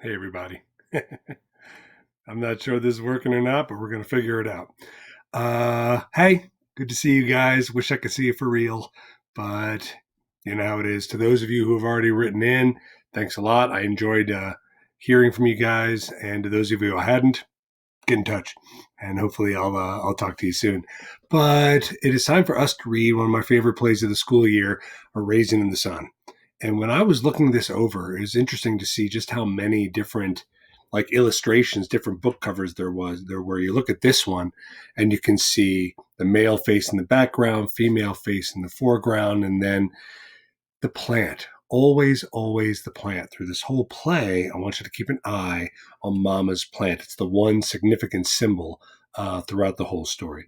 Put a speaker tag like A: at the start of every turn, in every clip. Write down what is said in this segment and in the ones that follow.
A: Hey, everybody. I'm not sure this is working or not, but we're going to figure it out. Hey, good to see you guys. Wish I could see you for real, but you know how it is. To those of you who have already written in, thanks a lot. I enjoyed hearing from you guys. And to those of you who hadn't, get in touch. And hopefully I'll talk to you soon. But it is time for us to read one of my favorite plays of the school year, A Raisin in the Sun. And when I was looking this over, it was interesting to see just how many different like illustrations, different book covers there were. You look at this one and you can see the male face in the background, female face in the foreground, and then the plant. Always the plant. Through this whole play, I want you to keep an eye on Mama's plant. It's the one significant symbol throughout the whole story.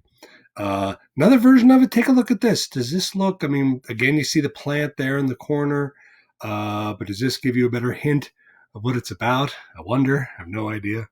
A: Another version of it, take a look at this. Does this look, I mean, again, you see the plant there in the corner, but does this give you a better hint of what it's about? I wonder. I have no idea.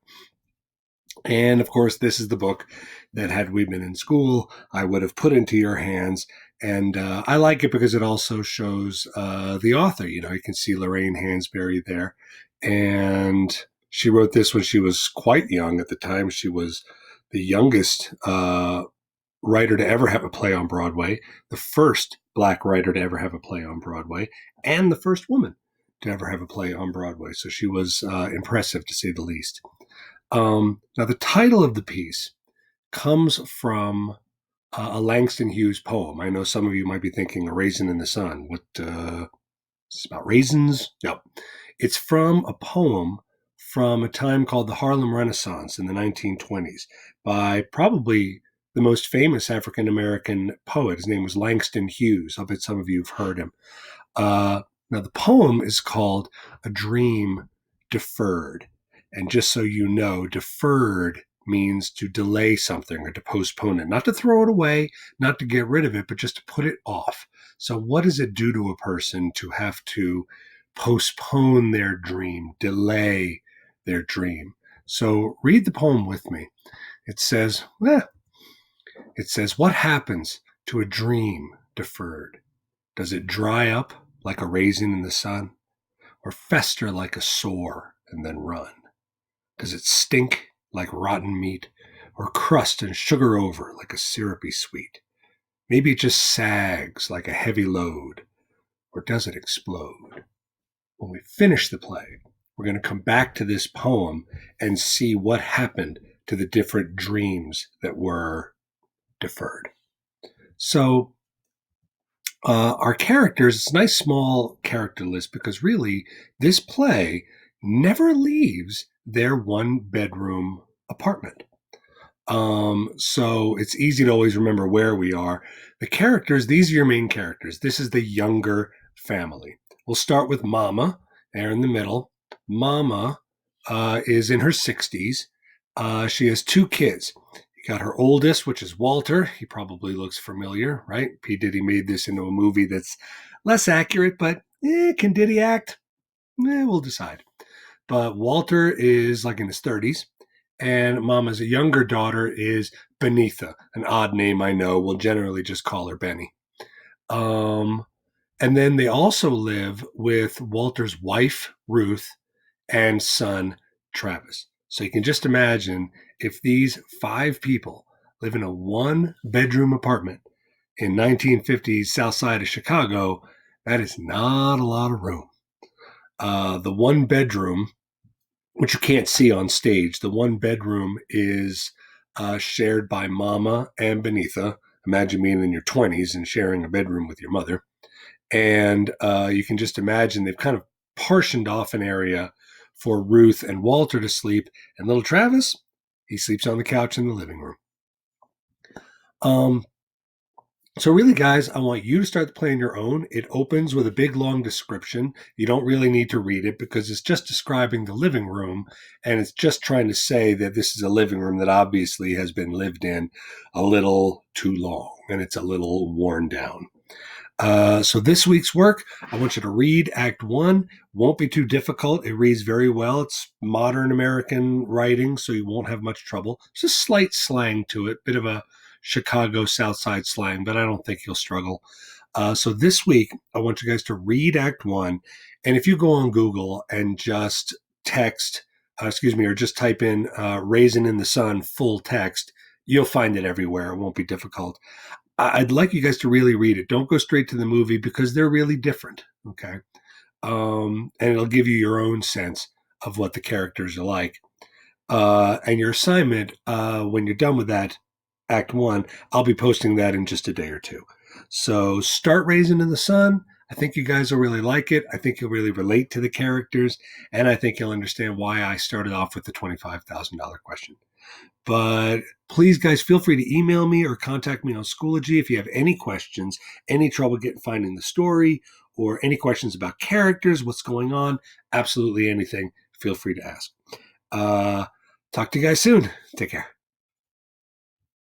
A: And of course, this is the book that, had we been in school, I would have put into your hands. And I like it because it also shows the author. You know, you can see Lorraine Hansberry there. And she wrote this when she was quite young. At the time, she was the youngest writer to ever have a play on Broadway, the first Black writer to ever have a play on Broadway, and the first woman to ever have a play on Broadway. So she was impressive, to say the least. Now, the title of the piece comes from a Langston Hughes poem. I know some of you might be thinking, A Raisin in the Sun. What, it's about raisins? No. It's from a poem from a time called the Harlem Renaissance in the 1920s by probably the most famous African-American poet. His name was Langston Hughes. I'll bet some of you have heard him. Now, the poem is called A Dream Deferred. And just so you know, deferred means to delay something or to postpone it, not to throw it away, not to get rid of it, but just to put it off. So what does it do to a person to have to postpone their dream, delay their dream? So read the poem with me. It says, what happens to a dream deferred? Does it dry up like a raisin in the sun, or fester like a sore and then run? Does it stink like rotten meat, or crust and sugar over like a syrupy sweet? Maybe it just sags like a heavy load, or does it explode? When we finish the play, we're going to come back to this poem and see what happened to the different dreams that were deferred. So our characters, it's a nice small character list because really this play never leaves their one bedroom apartment. So it's easy to always remember where we are. The characters, these are your main characters. This is the younger family. We'll start with Mama there in the middle. Mama is in her 60s. She has two kids. You got her oldest, which is Walter. He probably looks familiar, right? P. Diddy made this into a movie that's less accurate, but can Diddy act? We'll decide. But Walter is like in his 30s, and Mama's younger daughter is Benitha, an odd name I know. We'll generally just call her Benny. And then they also live with Walter's wife, Ruth, and son, Travis. So you can just imagine if these five people live in a one-bedroom apartment in 1950s South Side of Chicago, that is not a lot of room. The one bedroom, which you can't see on stage, the one bedroom is shared by Mama and Benitha. Imagine being in your 20s and sharing a bedroom with your mother. And you can just imagine they've kind of partitioned off an area for Ruth and Walter to sleep. And little Travis, he sleeps on the couch in the living room. So really, guys, I want you to start the play on your own. It opens with a big, long description. You don't really need to read it because it's just describing the living room, and it's just trying to say that this is a living room that obviously has been lived in a little too long, and it's a little worn down. So this week's work, I want you to read Act 1. Won't be too difficult. It reads very well. It's modern American writing, so you won't have much trouble. There's a slight slang to it, bit of a Chicago South Side slang, but I don't think you'll struggle. So this week, I want you guys to read Act 1. And if you go on Google and just text, or just type in Raisin in the Sun full text. You'll find it everywhere. It won't be difficult. I'd like you guys to really read it. Don't go straight to the movie because they're really different. Okay. And it'll give you your own sense of what the characters are like. And your assignment, when you're done with that, Act 1, I'll be posting that in just a day or two. So start Raisin in the Sun. I think you guys will really like it. I think you'll really relate to the characters. And I think you'll understand why I started off with the $25,000 question. But please, guys, feel free to email me or contact me on Schoology if you have any questions, any trouble finding the story, or any questions about characters, what's going on, absolutely anything. Feel free to ask. Talk to you guys soon. Take care.